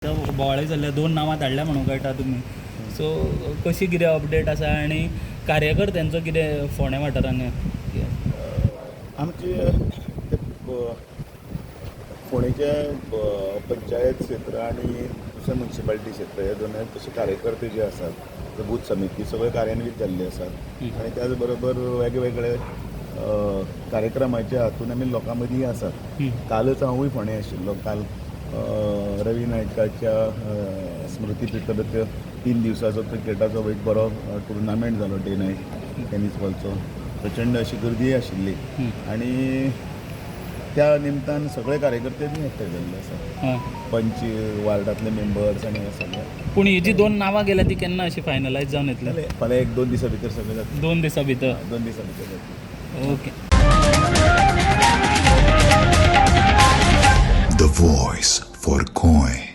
बोवाळी जाल्ल्या 2 नांवां धाडल्या म्हणून कळटा तुमी. सो कशी कितें अपडेट आसा आनी कार्यकर्त्यांचो कितें फोंड्या वाठारांनी आमचे फोंडेचे पंचायत क्षेत्र आणि दुसरे म्युन्सिपालिटी क्षेत्र हे दोनूय तसे कार्यकर्ते जे आसात ते बूथ समिती सगळे कार्यान्वीत जाल्ले आसात आणि त्याच बरोबर वेगवेगळे कार्यक्रमाच्या हातून आमी लोकां मदीं आसात. कालच हांवूय फोंडे आशिल्लो. काल रवी नायकाच्या स्मृतीप्रित्यर्थ 3 दिवसाचो क्रिकेटाचो एक बरो टुर्नामेंट जालो डे नायट टेनीस बॉलचो. प्रचंड अशी गर्दी आशिल्ली आणि त्या निमतान सगळे कार्यकर्ते बी एकठांय जाल्ले आसात. पंच वार्डांतले मेंबर्स आनी हे सगळे. पूण ही जी 2 नांवां गेल्या ती केन्ना अशी फायनलायज जावन येतली? फाल्यां 1-2 दिसा भितर सगळें जातलें. 2 दिसां भितर? 2 दिसां भितर जातलें. Okay. The voice for Coin.